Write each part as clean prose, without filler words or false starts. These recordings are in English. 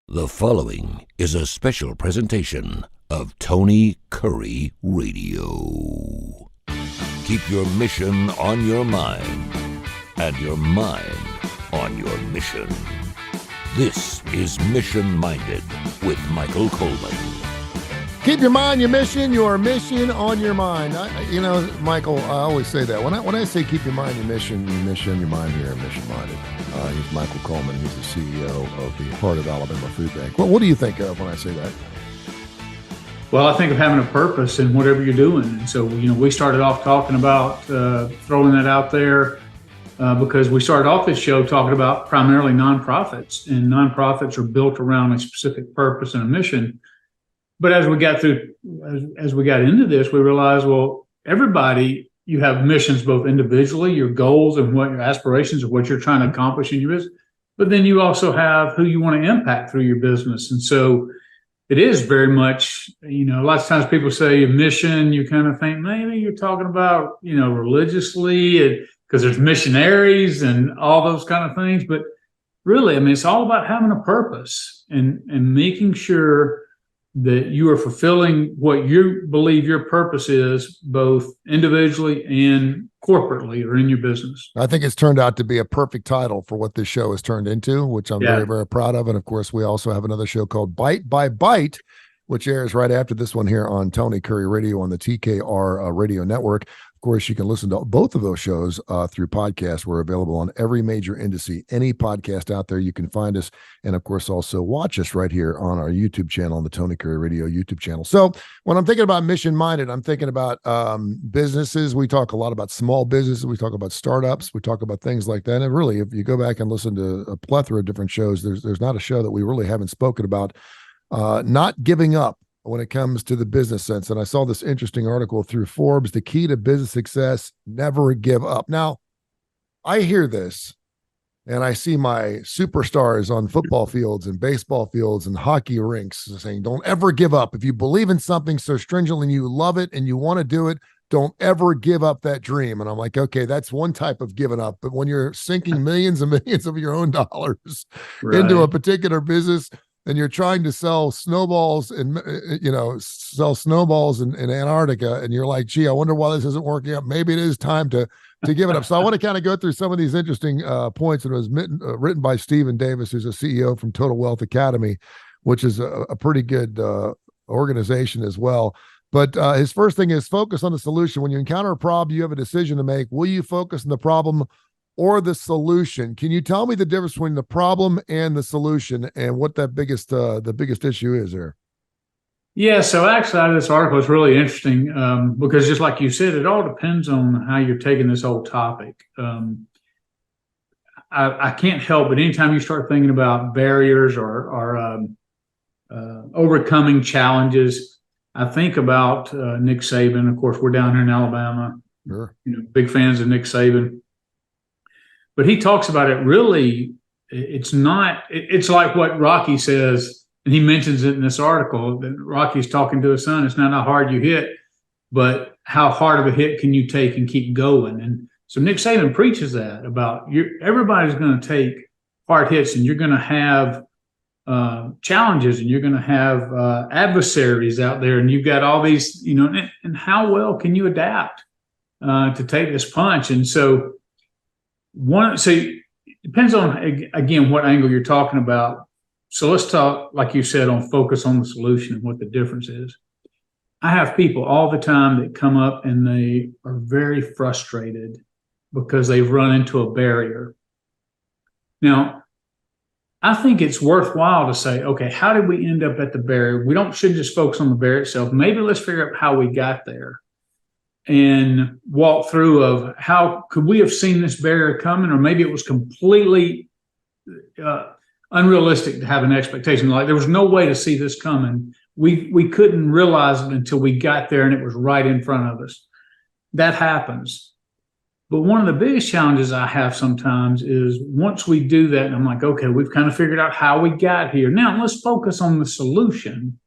The following is a special presentation of Tony Curry Radio. Keep your mission on your mind and your mind on your mission. This is Mission Minded with Michael Coleman. Keep your mind, your mission on your mind. Michael, I always say that. When I say keep your mind, your mission, your mind here, mission minded. He's Michael Coleman. He's the CEO of the Heart of Alabama Food Bank. What do you think of when I say that? Well, I think of having a purpose in whatever you're doing. And so, we started off talking about throwing that out there because we started off this show talking about primarily nonprofits, and nonprofits are built around a specific purpose and a mission. But as we got into this, we realized, well, everybody, you have missions both individually, your goals and what your aspirations of what you're trying to accomplish in your business, but then you also have who you want to impact through your business. And so it is very much, lots of times people say a mission, you kind of think maybe you're talking about, religiously, because there's missionaries and all those kind of things. But really, it's all about having a purpose and making sure that you are fulfilling what you believe your purpose is, both individually and corporately or in your business. I think it's turned out to be a perfect title for what this show has turned into, which I'm very, very proud of. And of course, we also have another show called Bite by Bite, which airs right after this one here on Tony Curry Radio on the TKR Radio Network. Of course, you can listen to both of those shows through podcasts. We're available on every major indice, any podcast out there. You can find us, and of course, also watch us right here on our YouTube channel, on the Tony Curry Radio YouTube channel. So when I'm thinking about mission-minded, I'm thinking about businesses. We talk a lot about small businesses. We talk about startups. We talk about things like that. And really, if you go back and listen to a plethora of different shows, there's not a show that we really haven't spoken about not giving up when it comes to the business sense. And I saw this interesting article through Forbes, the key to business success, never give up. Now, I hear this and I see my superstars on football fields and baseball fields and hockey rinks saying, don't ever give up. If you believe in something so stringently and you love it and you want to do it, don't ever give up that dream. And I'm like, okay, that's one type of giving up. But when you're sinking millions and millions of your own dollars into a particular business, and you're trying to sell snowballs and, in Antarctica, and you're like, gee, I wonder why this isn't working out. Maybe it is time to give it up. So I want to kind of go through some of these interesting points. And it was written by Stephen Davis, who's a CEO from Total Wealth Academy, which is a pretty good organization as well. But his first thing is focus on the solution. When you encounter a problem, you have a decision to make. Will you focus on the problem or the solution? Can you tell me the difference between the problem and the solution, and what that the biggest issue is there? Yeah, so actually this article is really interesting because just like you said, it all depends on how you're taking this whole topic. I can't help but anytime you start thinking about barriers or overcoming challenges, I think about Nick Saban. Of course, we're down here in Alabama. Sure. Big fans of Nick Saban. But he talks about it really, it's like what Rocky says, and he mentions it in this article, that Rocky's talking to his son. It's not how hard you hit, but how hard of a hit can you take and keep going. And so Nick Saban preaches that about everybody's going to take hard hits, and you're going to have challenges, and you're going to have adversaries out there, and you've got all these, and how well can you adapt to take this punch? And so it depends on, again, what angle you're talking about. So let's talk, like you said, on focus on the solution and what the difference is. I have people all the time that come up and they are very frustrated because they've run into a barrier. Now, I think it's worthwhile to say, okay, how did we end up at the barrier? We shouldn't just focus on the barrier itself. Maybe let's figure out how we got there and walk through of how could we have seen this barrier coming, or maybe it was completely unrealistic to have an expectation. Like there was no way to see this coming. We couldn't realize it until we got there and it was right in front of us. That happens. But one of the biggest challenges I have sometimes is once we do that, and I'm like, okay, we've kind of figured out how we got here. Now let's focus on the solution.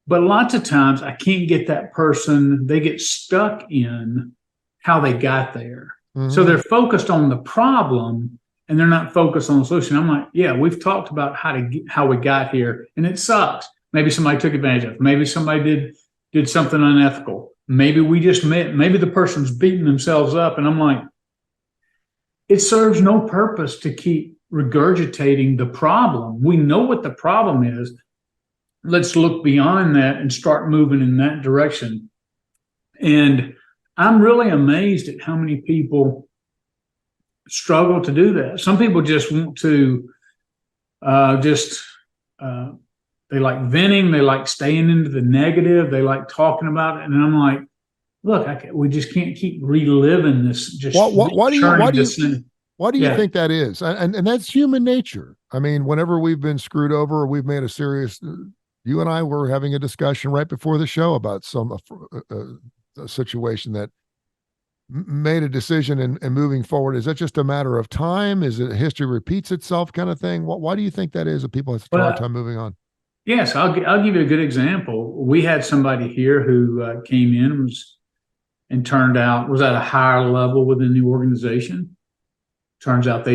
But lots of times I can't get that person, they get stuck in how they got there. Mm-hmm. So they're focused on the problem and they're not focused on the solution. I'm like, yeah, we've talked about how we got here, and it sucks. Maybe somebody took advantage of it. Maybe somebody did something unethical. Maybe we just met. Maybe the person's beating themselves up, and I'm like, it serves no purpose to keep regurgitating the problem. We know what the problem is. Let's look beyond that and start moving in that direction. And I'm really amazed at how many people struggle to do that. Some people just want to they like venting, they like staying into the negative, they like talking about it. And I'm like, look, we just can't keep reliving this. Just why do you think that is? And that's human nature. I mean, whenever we've been screwed over, or we've made a serious. You and I were having a discussion right before the show about a situation that made a decision and moving forward. Is that just a matter of time? Is it history repeats itself kind of thing? Why do you think that is that people have a hard time moving on? Yes, I'll give you a good example. We had somebody here who came in and turned out was at a higher level within the organization. Turns out they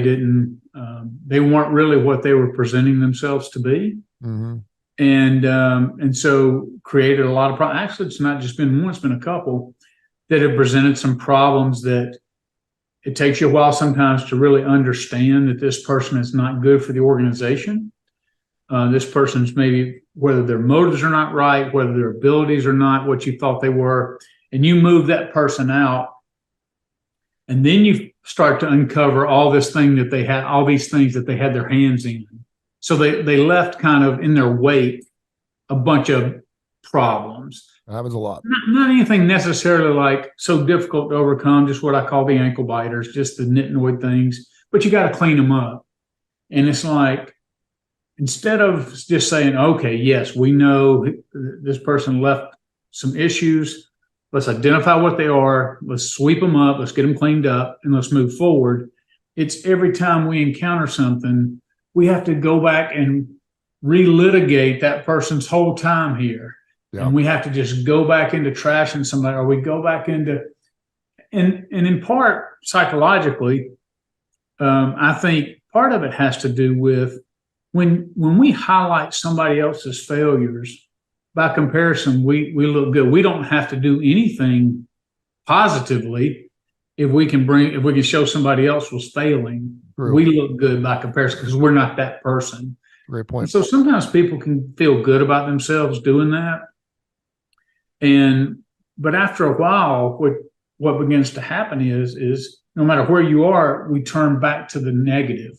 weren't really what they were presenting themselves to be. Mm-hmm. And so created a lot of problems. Actually, it's not just been one, it's been a couple that have presented some problems that it takes you a while sometimes to really understand that this person is not good for the organization. This person's maybe, whether their motives are not right, whether their abilities are not what you thought they were, and you move that person out, and then you start to uncover all these things that they had their hands in. So they left kind of in their wake a bunch of problems. That happens a lot. Not anything necessarily like so difficult to overcome, just what I call the ankle biters, just the nitnoid things, but you got to clean them up. And it's like, instead of just saying, okay, yes, we know this person left some issues, let's identify what they are, let's sweep them up, let's get them cleaned up, and let's move forward. It's every time we encounter something, we have to go back and relitigate that person's whole time here. Yeah. And we have to just go back into trashing somebody, or we go back into, and in part, psychologically, I think part of it has to do with when we highlight somebody else's failures, by comparison, we look good. We don't have to do anything positively if we can show somebody else was failing. True. We look good by comparison because we're not that person. Great point. And so sometimes people can feel good about themselves doing that. But after a while, what begins to happen is no matter where you are, we turn back to the negative.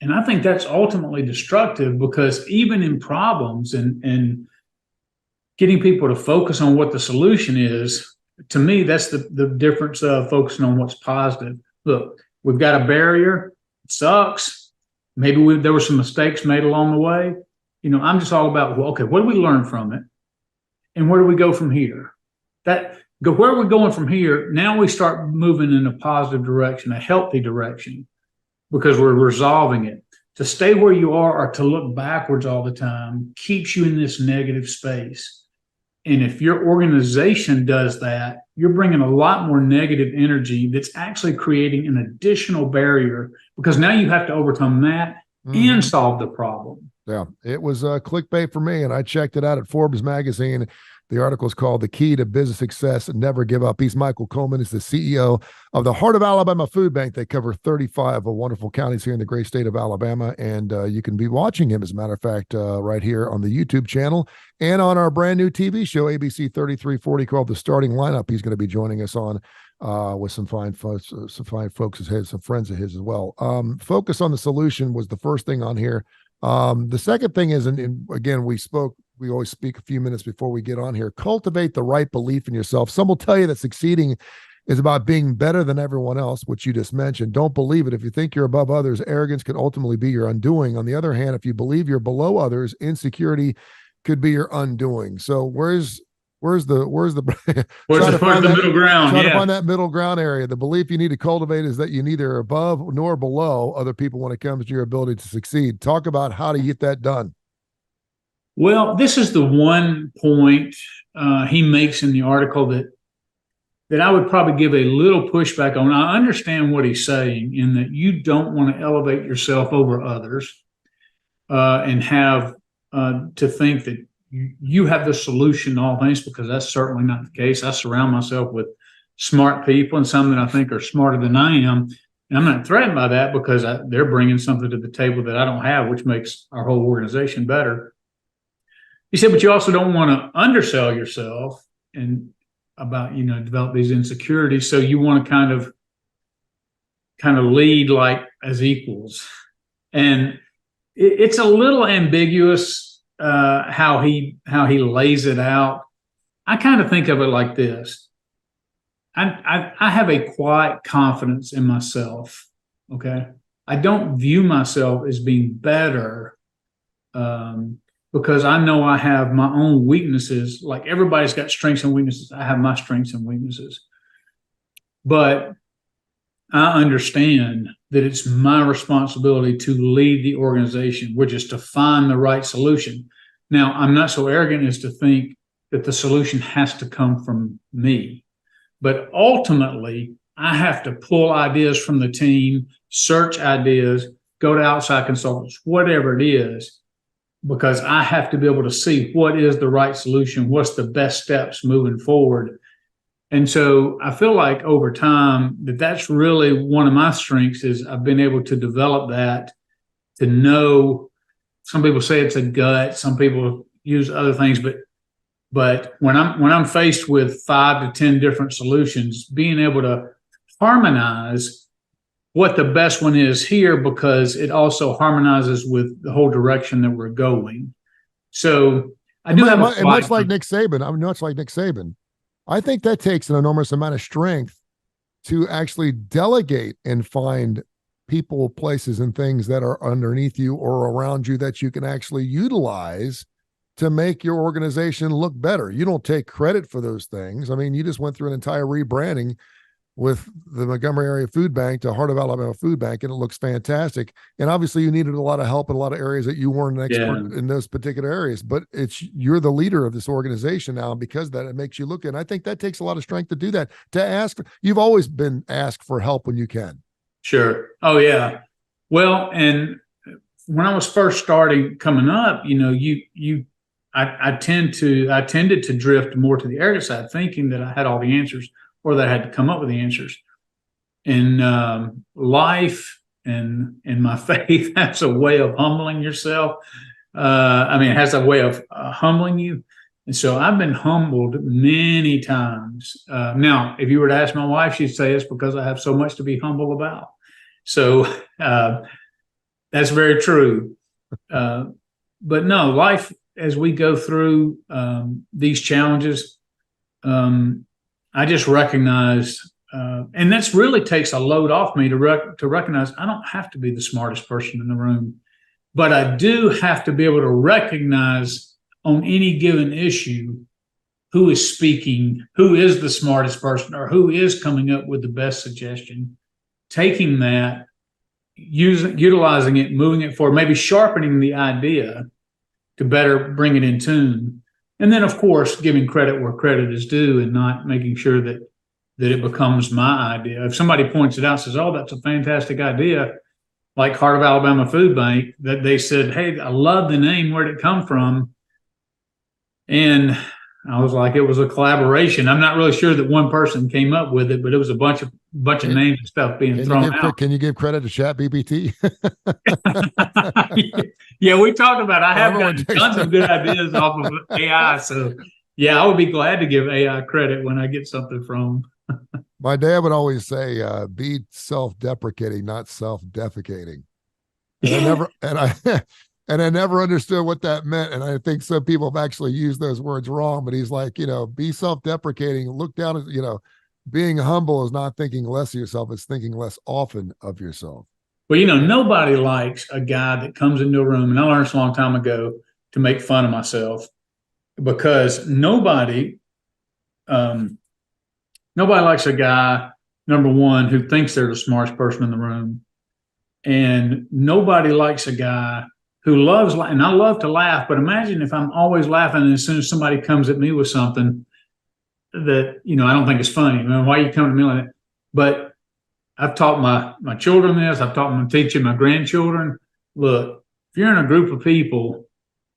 And I think that's ultimately destructive, because even in problems and getting people to focus on what the solution is, to me, that's the difference of focusing on what's positive. Look, we've got a barrier. It sucks. Maybe there were some mistakes made along the way. I'm just all about, well, okay, what do we learn from it? And where do we go from here? Where are we going from here? Now we start moving in a positive direction, a healthy direction, because we're resolving it. To stay where you are or to look backwards all the time keeps you in this negative space. And if your organization does that, you're bringing a lot more negative energy that's actually creating an additional barrier, because now you have to overcome that and solve the problem. Yeah, it was clickbait for me, and I checked it out at Forbes magazine. The article is called "The Key to Business Success: Never Give Up." He's Michael Coleman. He's the CEO of the Heart of Alabama Food Bank. They cover 35 wonderful counties here in the great state of Alabama, and you can be watching him, as a matter of fact, right here on the YouTube channel and on our brand new TV show, ABC 3340, called The Starting Lineup. He's going to be joining us on with some fine folks of his, some friends of his as well. Focus on the solution was the first thing on here. The second thing is, and again, we always speak a few minutes before we get on here, cultivate the right belief in yourself. Some will tell you that succeeding is about being better than everyone else, which you just mentioned. Don't believe it. If you think you're above others, arrogance can ultimately be your undoing. On the other hand, if you believe you're below others, insecurity could be your undoing. So where's the middle ground? Trying to find that middle ground area. The belief you need to cultivate is that you're neither above nor below other people when it comes to your ability to succeed. Talk about how to get that done. Well, this is the one point he makes in the article that that I would probably give a little pushback on. I understand what he's saying in that you don't want to elevate yourself over others and have to think that you have the solution to all things, because that's certainly not the case. I surround myself with smart people and some that I think are smarter than I am. And I'm not threatened by that because they're bringing something to the table that I don't have, which makes our whole organization better. He said, but you also don't want to undersell yourself and about, develop these insecurities. So you want to kind of lead like as equals. And it's a little ambiguous how he lays it out. I kind of think of it like this. I have a quiet confidence in myself. Okay. I don't view myself as being better because I know I have my own weaknesses. Like everybody's got strengths and weaknesses. I have my strengths and weaknesses. But I understand that it's my responsibility to lead the organization, which is to find the right solution. Now, I'm not so arrogant as to think that the solution has to come from me. But ultimately, I have to pull ideas from the team, search ideas, go to outside consultants, whatever it is, because I have to be able to see what is the right solution, what's the best steps moving forward. And so I feel like over time that's really one of my strengths is I've been able to develop that, to know. Some people say it's a gut, some people use other things, but when I'm faced with 5 to 10 different solutions, being able to harmonize what the best one is here, because it also harmonizes with the whole direction that we're going. So I do have much like Nick Saban. I think that takes an enormous amount of strength to actually delegate and find people, places, and things that are underneath you or around you that you can actually utilize to make your organization look better. You don't take credit for those things. I mean, you just went through an entire rebranding with the Montgomery Area Food Bank to Heart of Alabama Food Bank, and it looks fantastic. And obviously you needed a lot of help in a lot of areas that you weren't an expert in those particular areas, but you're the leader of this organization now. And because of that, it makes you look, and I think that takes a lot of strength to do that, to ask. You've always been asked for help when you can. Sure. Oh yeah. Well, and when I was first starting coming up, I tended to drift more to the arrogant side, thinking that I had all the answers or that I had to come up with the answers. And life and my faith has a way of humbling yourself. It has a way of humbling you. And so I've been humbled many times. Now, if you were to ask my wife, she'd say it's because I have so much to be humble about. So that's very true. But no, life, as we go through these challenges, I just recognize, and that's really takes a load off me to recognize I don't have to be the smartest person in the room, but I do have to be able to recognize on any given issue who is speaking, who is the smartest person, or who is coming up with the best suggestion, taking that, utilizing it, moving it forward, maybe sharpening the idea to better bring it in tune. And then, of course, giving credit where credit is due and not making sure that it becomes my idea. If somebody points it out and says, oh, that's a fantastic idea, like Heart of Alabama Food Bank, that they said, hey, I love the name, where'd it come from? And I was like, it was a collaboration. I'm not really sure that one person came up with it, but it was a bunch of names and stuff being thrown out. Can you give credit to ChatGPT? Yeah, we talked about it. I have gotten tons of good ideas off of AI. So yeah, I would be glad to give AI credit when I get something from them. My dad would always say, be self-deprecating, not self-defecating. And I never understood what that meant. And I think some people have actually used those words wrong, but he's like, be self-deprecating, look down at, being humble is not thinking less of yourself. It's thinking less often of yourself. Well, nobody likes a guy that comes into a room, and I learned this a long time ago, to make fun of myself, because nobody likes a guy, number one, who thinks they're the smartest person in the room. And nobody likes a guy who loves, and I love to laugh, but imagine if I'm always laughing and as soon as somebody comes at me with something, that, I don't think it's funny. I mean, why are you coming to me like that? But I've taught my children this. I'm teaching my grandchildren. Look, if you're in a group of people,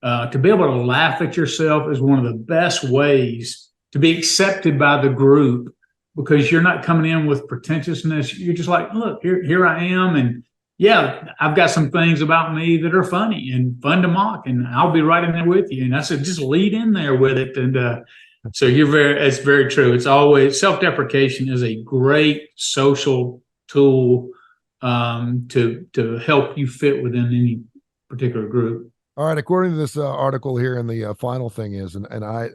to be able to laugh at yourself is one of the best ways to be accepted by the group, because you're not coming in with pretentiousness. You're just like, look, here I am. And yeah, I've got some things about me that are funny and fun to mock, and I'll be right in there with you. And I said, just lead in there with it. And so it's very true. It's always, self-deprecation is a great social tool to help you fit within any particular group. All right. According to this article here, and the final thing is, and I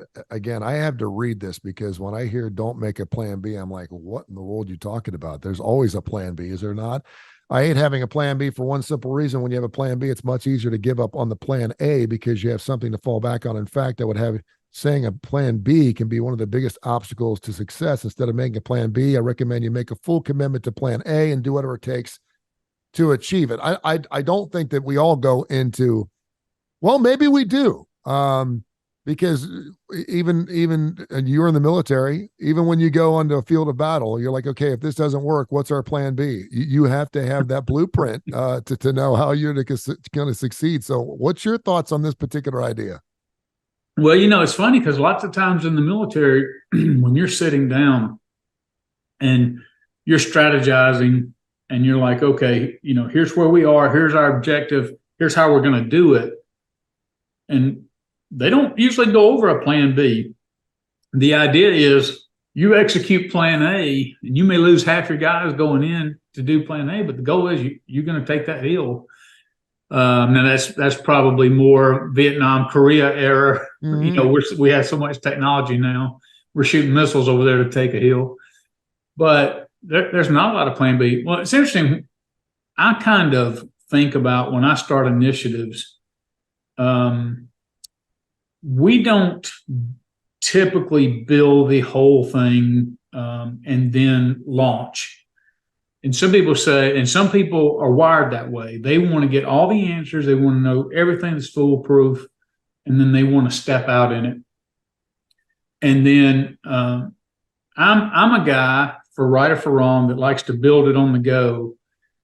have to read this, because when I hear don't make a plan B, I'm like, what in the world are you talking about? There's always a plan B, is there not? I hate having a plan B for one simple reason. When you have a plan B, it's much easier to give up on the plan A because you have something to fall back on. In fact, I would have saying a plan B can be one of the biggest obstacles to success. Instead of making a plan B, I recommend you make a full commitment to plan A and do whatever it takes to achieve it. I don't think that we all go into, well, maybe we do, because even and you're in the military, even when you go onto a field of battle, you're like, okay, if this doesn't work, what's our plan B? You have to have that blueprint to know how you're going to succeed. So what's your thoughts on this particular idea? Well, it's funny because lots of times in the military, when you're sitting down and you're strategizing and you're like, okay, here's where we are, here's our objective, here's how we're going to do it. And they don't usually go over a plan B. The idea is you execute plan A, and you may lose half your guys going in to do plan A, but the goal is you're going to take that hill. Now that's probably more Vietnam, Korea era. Mm-hmm. We have so much technology now. We're shooting missiles over there to take a hill, but there's not a lot of plan B. Well, it's interesting. I kind of think about when I start initiatives, we don't typically build the whole thing and then launch. And some people are wired that way. They want to get all the answers. They want to know everything that's foolproof, and then they want to step out in it. And then I'm a guy, for right or for wrong, that likes to build it on the go.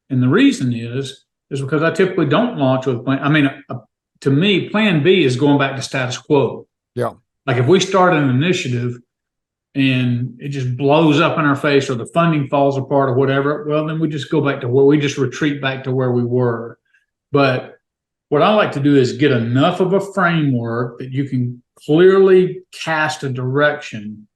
And the reason is because I typically don't launch with a plan. I mean, to me, plan B is going back to status quo. Yeah. Like if we start an initiative and it just blows up in our face, or the funding falls apart or whatever, well, then we just go back to we just retreat back to where we were. But what I like to do is get enough of a framework that you can clearly cast a direction,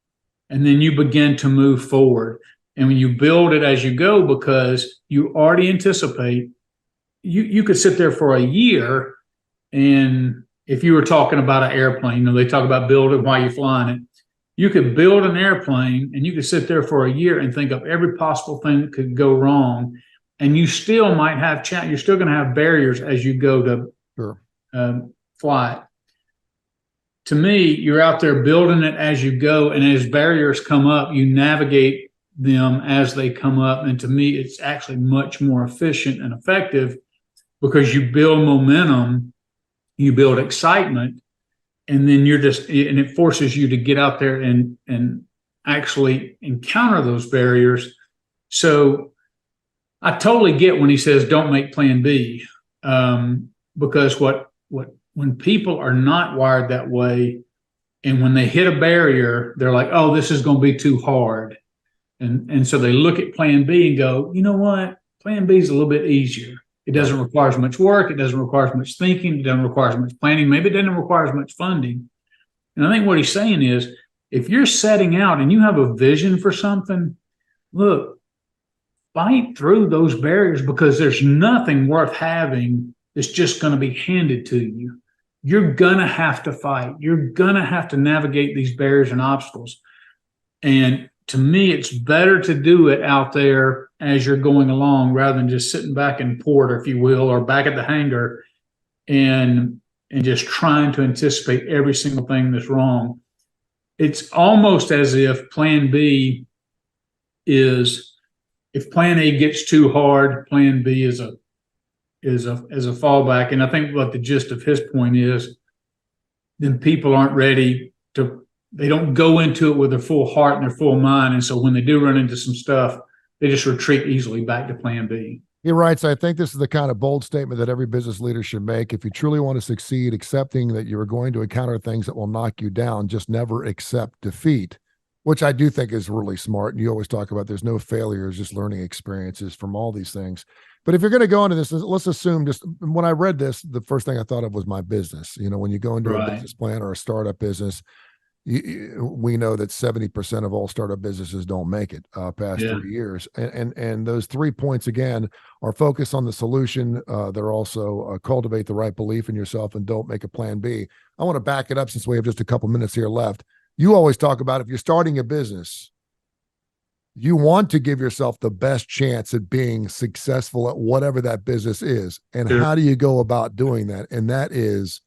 and then you begin to move forward. And when you build it as you go, because you already anticipate, you could sit there for a year. And if you were talking about an airplane, they talk about building while you're flying it. You could build an airplane and you could sit there for a year and think of every possible thing that could go wrong. And you still might have you're still going to have barriers as you go to fly it. To me, you're out there building it as you go. And as barriers come up, you navigate them as they come up. And to me, it's actually much more efficient and effective, because you build momentum, you build excitement, and then and it forces you to get out there and actually encounter those barriers. So I totally get when he says don't make plan B, because when people are not wired that way, and when they hit a barrier, they're like, oh, this is going to be too hard. And so they look at plan B and go, you know what? Plan B is a little bit easier. It doesn't require as much work. It doesn't require as much thinking. It doesn't require as much planning. Maybe it doesn't require as much funding. And I think what he's saying is, if you're setting out and you have a vision for something, look, fight through those barriers, because there's nothing worth having that's just going to be handed to you. You're going to have to fight. You're going to have to navigate these barriers and obstacles. And to me, it's better to do it out there as you're going along, rather than just sitting back in port, if you will, or back at the hangar and just trying to anticipate every single thing that's wrong. It's almost as if plan B is, if plan A gets too hard, plan B is a fallback. And I think what the gist of his point is, then people aren't ready to they don't go into it with their full heart and their full mind. And so when they do run into some stuff, they just retreat easily back to plan B. He writes, I think this is the kind of bold statement that every business leader should make. If you truly want to succeed, accepting that you are going to encounter things that will knock you down, just never accept defeat, which I do think is really smart. And you always talk about there's no failures, just learning experiences from all these things. But if you're going to go into this, let's assume, just when I read this, the first thing I thought of was my business. You know, when you go into a business plan or a startup business, we know that 70% of all startup businesses don't make it past 3 years. And those 3 points, again, are focus on the solution. They're also cultivate the right belief in yourself and don't make a plan B. I want to back it up since we have just a couple minutes here left. You always talk about if you're starting a business, you want to give yourself the best chance at being successful at whatever that business is. And how do you go about doing that? And that is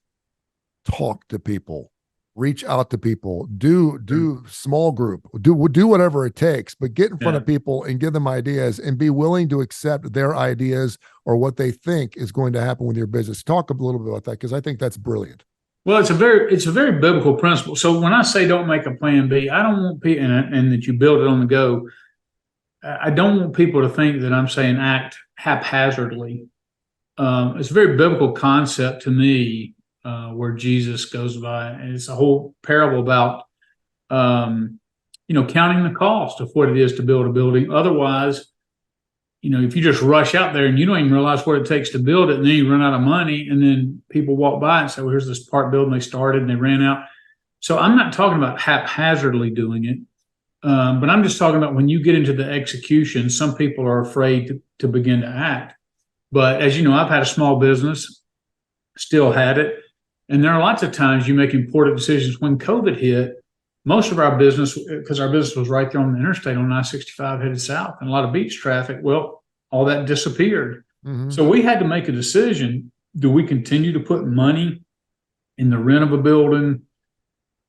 talk to people. Reach out to people, do small group, do whatever it takes, but get in front of people and give them ideas and be willing to accept their ideas or what they think is going to happen with your business. Talk a little bit about that, because I think that's brilliant. Well, it's a very biblical principle. So when I say don't make a plan B, I don't want people, and that you build it on the go. I don't want people to think that I'm saying act haphazardly. It's a very biblical concept to me. Where Jesus goes by, and it's a whole parable about, counting the cost of what it is to build a building. Otherwise, if you just rush out there and you don't even realize what it takes to build it, and then you run out of money, and then people walk by and say, well, here's this part building they started and they ran out. So I'm not talking about haphazardly doing it, but I'm just talking about when you get into the execution, some people are afraid to begin to act. But as you know, I've had a small business, still had it. And there are lots of times you make important decisions. When COVID hit, most of our business, because our business was right there on the interstate on I-65 headed south and a lot of beach traffic, well, all that disappeared. Mm-hmm. So we had to make a decision. Do we continue to put money in the rent of a building?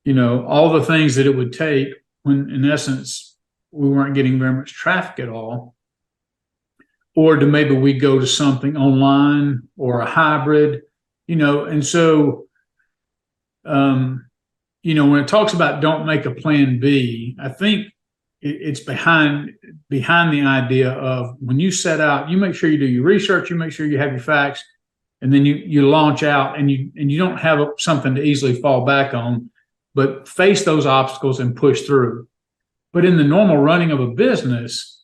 All the things that it would take when, in essence, we weren't getting very much traffic at all. Or do maybe we go to something online or a hybrid, and so when it talks about don't make a plan B, I think it's behind the idea of when you set out, you make sure you do your research, you make sure you have your facts, and then you launch out, and you don't have something to easily fall back on, but face those obstacles and push through. But in the normal running of a business,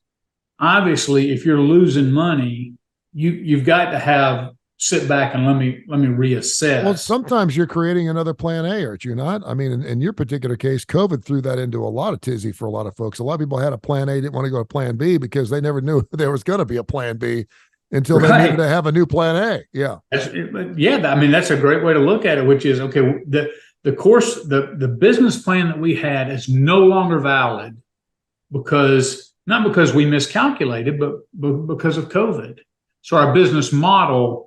obviously, if you're losing money, you've got to sit back and let me reassess. Well, sometimes you're creating another plan A, aren't you not? I mean, in your particular case, COVID threw that into a lot of tizzy for a lot of folks. A lot of people had a plan A, didn't want to go to plan B because they never knew there was going to be a plan B until they needed to have a new plan A. Yeah. I mean, that's a great way to look at it, which is, okay, the business plan that we had is no longer valid not because we miscalculated, but because of COVID. So our business model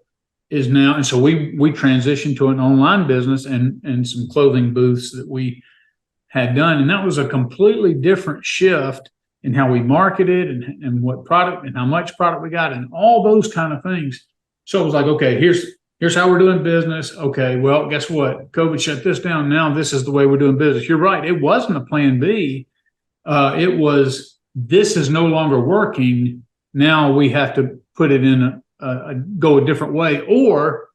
is now, and so we transitioned to an online business and some clothing booths that we had done. And that was a completely different shift in how we marketed and what product and how much product we got and all those kind of things. So it was like, okay, here's how we're doing business. Okay, well, guess what? COVID shut this down. Now this is the way we're doing business. You're right. It wasn't a plan B. It was, this is no longer working. Now we have to put it in go a different way, or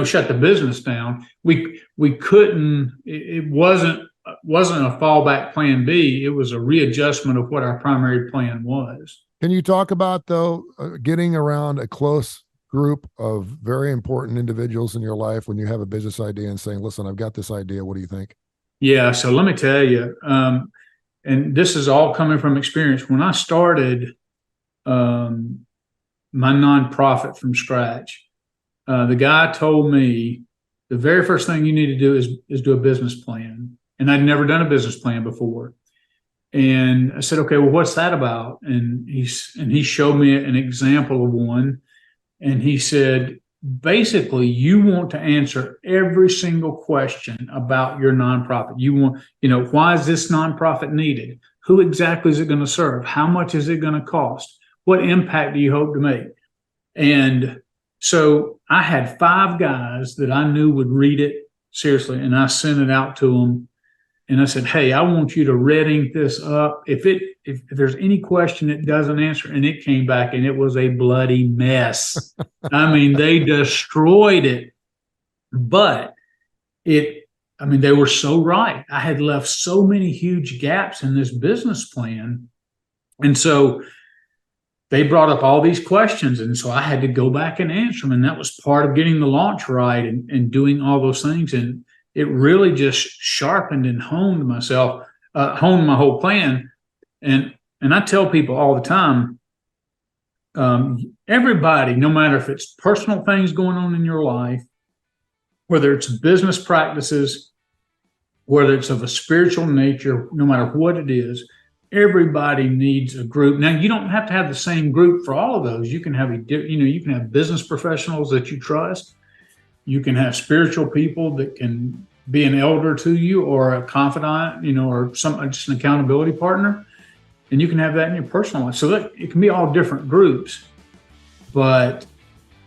shut the business down. We couldn't. It wasn't a fallback plan B. It was a readjustment of what our primary plan was. Can you talk about, though, getting around a close group of very important individuals in your life when you have a business idea and saying, listen, I've got this idea, what do you think? Yeah, so let me tell you, and this is all coming from experience. When I started my nonprofit from scratch, the guy told me the very first thing you need to do is do a business plan. And I'd never done a business plan before. And I said, okay, well, what's that about? And he showed me an example of one. And he said, basically, you want to answer every single question about your nonprofit. You want, why is this nonprofit needed? Who exactly is it going to serve? How much is it going to cost? What impact do you hope to make? And so I had 5 guys that I knew would read it seriously, and I sent it out to them. And I said, hey, I want you to red ink this up. If there's any question it doesn't answer, and it came back and it was a bloody mess. I mean, they destroyed it. But they were so right. I had left so many huge gaps in this business plan. And so they brought up all these questions. And so I had to go back and answer them. And that was part of getting the launch right and doing all those things. And it really just sharpened and honed myself, honed my whole plan. And I tell people all the time, everybody, no matter if it's personal things going on in your life, whether it's business practices, whether it's of a spiritual nature, no matter what it is, everybody needs a group. Now, you don't have to have the same group for all of those. You can have you can have business professionals that you trust. You can have spiritual people that can be an elder to you, or a confidant, or just an accountability partner. And you can have that in your personal life. So it can be all different groups. But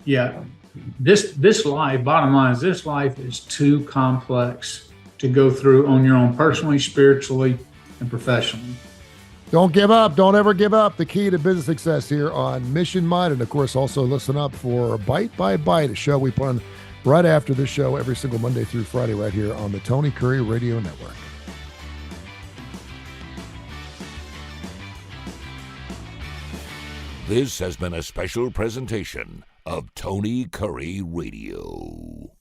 yeah, this life, bottom line is, this life is too complex to go through on your own, personally, spiritually, and professionally. Don't give up. Don't ever give up. The key to business success here on Mission Mind. And of course, also listen up for Bite by Bite, a show we put on right after this show every single Monday through Friday right here on the Tony Curry Radio Network. This has been a special presentation of Tony Curry Radio.